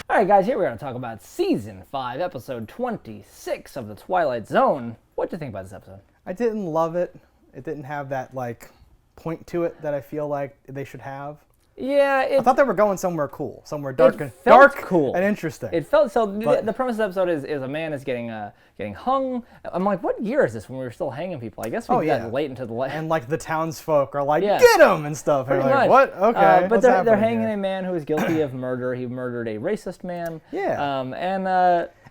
All right, guys, here we are to talk about Season 5, Episode 26 of The Twilight Zone. What'd you think about this episode? I didn't love it. It didn't have that, point to it that I feel like they should have. Yeah, I thought they were going somewhere cool, somewhere dark and cool and interesting. It felt so. The premise of the episode is a man is getting hung. I'm like, what year is this when we were still hanging people? I guess we got late into the light. And the townsfolk are like, get him and stuff. Pretty and much. What? Okay. But they're hanging a man who is guilty of murder. He murdered a racist man. Yeah.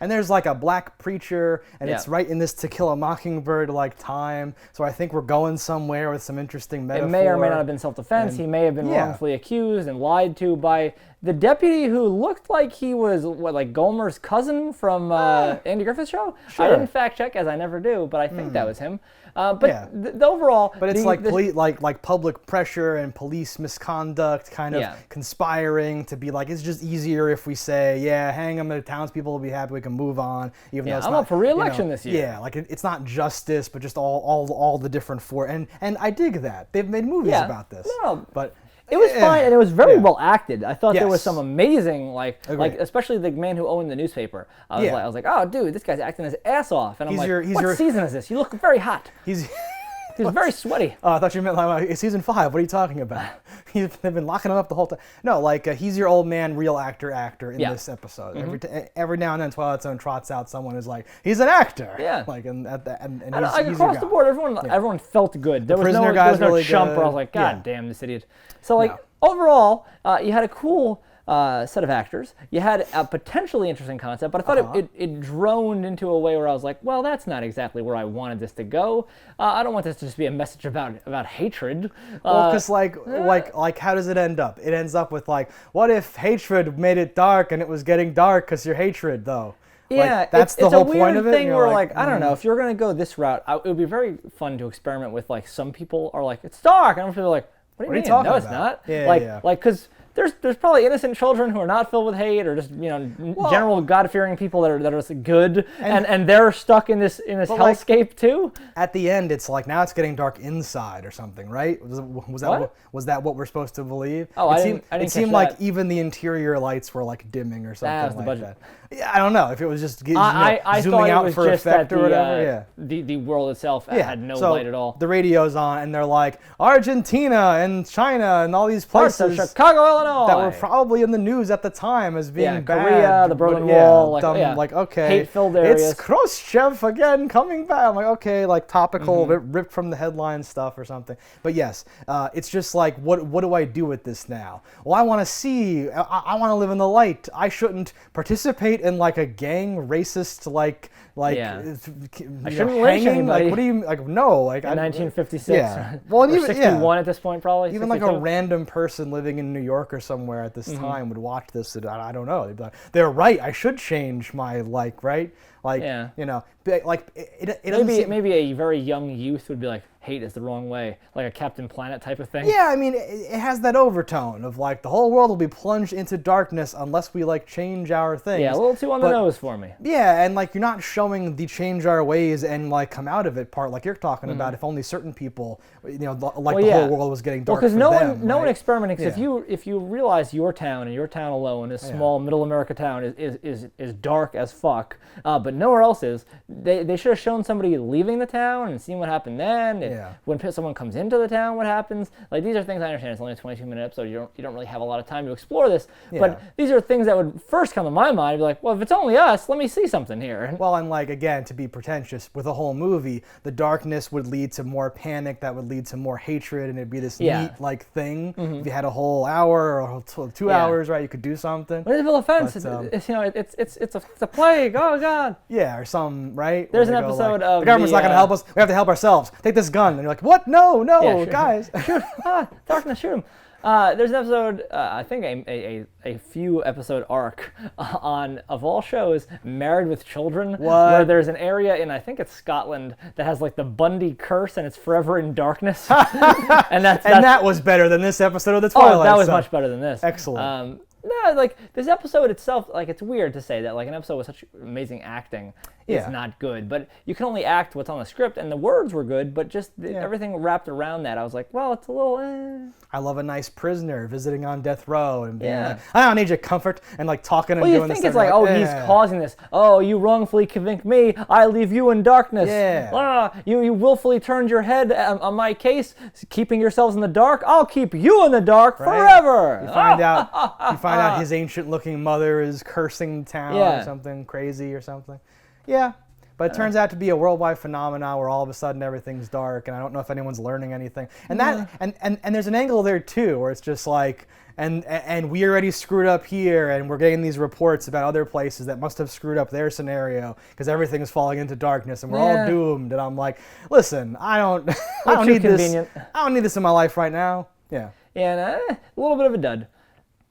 And there's a black preacher, and it's right in this To Kill a Mockingbird time. So I think we're going somewhere with some interesting metaphor. It may or may not have been self-defense. He may have been wrongfully accused and lied to by the deputy who looked like he was Gomer's cousin from Andy Griffith's show. Sure. I didn't fact check, as I never do, but I think that was him. The overall, but it's public pressure and police misconduct, kind of conspiring to be it's just easier if we say, hang them, the townspeople will be happy, we can move on. Even though it's I'm up for re-election this year. Yeah, it's not justice, but just all the different and I dig that they've made movies about this. No, but. It was fine, and it was very well acted. I thought there was some amazing, especially the man who owned the newspaper. I was like, oh, dude, this guy's acting his ass off. And what season is this? You look very hot. He's very sweaty. Oh, I thought you meant it's season 5. What are you talking about? They've been locking him up the whole time. No, he's your old man, real actor in this episode. Mm-hmm. Every now and then, Twilight Zone trots out someone who's he's an actor. Yeah. And he's across the board, everyone felt good. There was no really chump good. Where I was like, God damn this idiot. So overall, you had a cool set of actors. You had a potentially interesting concept, but I thought it droned into a way where I was like, well, that's not exactly where I wanted this to go. I don't want this to just be a message about hatred. Well, because how does it end up? It ends up with what if hatred made it dark and it was getting dark because your hatred, though? Yeah, that's the whole point of it. It's a weird thing where, I don't know, if you're going to go this route, it would be very fun to experiment with, some people are like, it's dark, and other people are like, what do you mean? Talking no, about? It's not. Yeah, because there's probably innocent children who are not filled with hate, or just general God-fearing people that are just good, and they're stuck in this hellscape too. At the end, it's now it's getting dark inside or something, right? Was that what we're supposed to believe? Oh, I didn't It seemed like even the interior lights were dimming or something that. Yeah, I don't know if it was just zooming out for effect or whatever. The world itself had no light at all. The radio's on, and they're like Argentina and China and all these places. Parts of Chicago, Illinois. That were probably in the news at the time as being bad. Korea, the Berlin Wall, okay, hate-filled areas. It's Khrushchev again coming back. I'm like, okay, topical, ripped from the headline stuff or something. But yes, it's just what do I do with this now? Well, I want to see. I want to live in the light. I shouldn't participate in a gang racist I shouldn't lynch anybody. What do you no? In 1956. Yeah. Well, or 61 at this point, probably. Even 62? a random person living in New York or somewhere at this time would watch this. And I don't know. They'd be like, they're right. I should change my right. Maybe a very young youth would be like, hate is the wrong way, like a Captain Planet type of thing. Yeah, I mean, it has that overtone of the whole world will be plunged into darkness unless we change our things. Yeah, a little too on the nose for me. Yeah, and you're not showing the change our ways and come out of it part you're talking about. If only certain people, the whole world was getting dark. Well, because no one right? experimenting. Because if you realize your town and your town alone, this small middle America town is dark as fuck, but nowhere else is. They should have shown somebody leaving the town and seen what happened then. When someone comes into the town, what happens? These are things I understand. It's only a 22-minute episode. You don't really have a lot of time to explore this. Yeah. But these are things that would first come to my mind. I'd be like, well, if it's only us, let me see something here. Well, and again, to be pretentious, with a whole movie, the darkness would lead to more panic. That would lead to more hatred, and it'd be this neat thing. If you had a whole hour or 2 hours, right, you could do something. But it's no offense. It's a plague. Oh God. Yeah, or some right. There's an episode of the government's not going to help us. We have to help ourselves. Take this gun. And you're like, what? No, guys. Shoot. Darkness, shoot him. There's an episode, I think a few episode arc on, of all shows, Married with Children, where there's an area in, I think it's Scotland, that has the Bundy curse and it's forever in darkness. and that was better than this episode of the Twilight. Oh, that was much better than this. Excellent. No, this episode itself, it's weird to say that, an episode with such amazing acting is not good. But you can only act what's on the script, and the words were good, but just everything wrapped around that, I was like, well, it's a little. I love a nice prisoner visiting on death row and being like, I don't need your comfort, and like talking and doing this. Well, you think it's like, oh, he's causing this. Oh, you wrongfully convict me. I leave you in darkness. Yeah. You willfully turned your head on my case, keeping yourselves in the dark. I'll keep you in the dark forever. You find out his ancient-looking mother is cursing the town or something crazy or something. Yeah. But it turns out to be a worldwide phenomenon where all of a sudden everything's dark, and I don't know if anyone's learning anything. And that and there's an angle there too, where it's just like, and we already screwed up here, and we're getting these reports about other places that must have screwed up their scenario because everything is falling into darkness and we're all doomed. And I'm like, listen, I don't need this. I don't need this in my life right now. Yeah. And a little bit of a dud.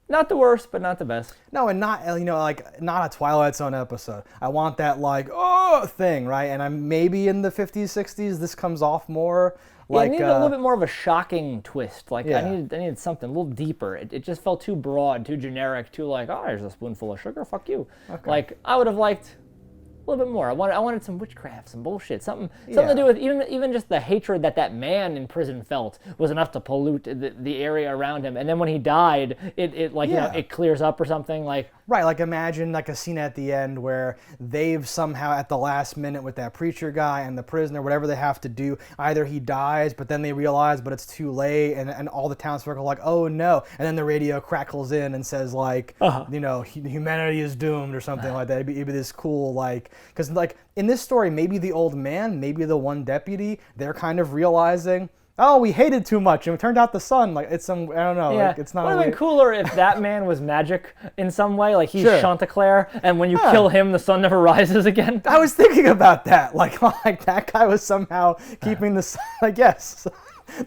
Not the worst, but not the best. No, and not, like, not a Twilight Zone episode. I want that, like, thing, right? And I'm maybe in the 50s, 60s, this comes off more like... I needed a little bit more of a shocking twist. Like, I needed something a little deeper. It just felt too broad, too generic, too like, oh, here's a spoonful of sugar, fuck you. Okay. Like, I would have liked... a little bit more. I wanted some witchcraft, some bullshit, something to do with even just the hatred that man in prison felt was enough to pollute the area around him. And then when he died, it clears up or something like. Right, like imagine like a scene at the end where they've somehow at the last minute with that preacher guy and the prisoner, whatever they have to do, either he dies, but then they realize, but it's too late, and all the townsfolk are like, oh no, and then the radio crackles in and says like, humanity is doomed or something like that. It'd be this cool like, because like in this story, maybe the old man, maybe the one deputy, they're kind of realizing, oh, we hated too much, and it turned out the sun, like, it's some, I don't know, like, it's not... It would have been cooler if that man was magic in some way, like he's Chanticleer, and when you kill him, the sun never rises again. I was thinking about that, like that guy was somehow keeping the sun, like, yes,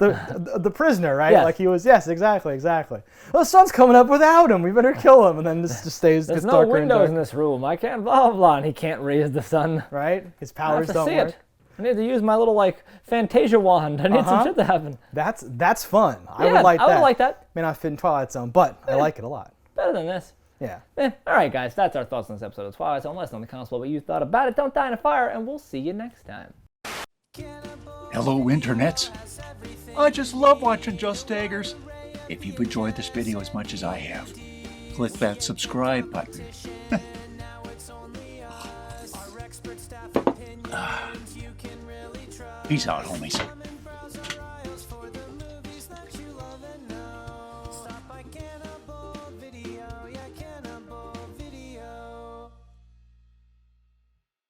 the prisoner, right? Yes. Like he was, yes, exactly. Well, the sun's coming up without him, we better kill him, and then this just stays, There's gets no darker and windows darker. in this room, I can't blah, blah, blah, and he can't raise the sun. Right? His powers don't work. I need to use my little, like, Fantasia wand. I need some shit to happen. That's fun. I would like that. I would like that. May not fit in Twilight Zone, but I like it a lot. Better than this. Yeah. All right, guys. That's our thoughts on this episode of Twilight Zone. Let us know in the comments what you thought about it. Don't die in a fire, and we'll see you next time. Hello, internets. I just love watching JustDaggers. If you've enjoyed this video as much as I have, click that subscribe button. Peace out, homies.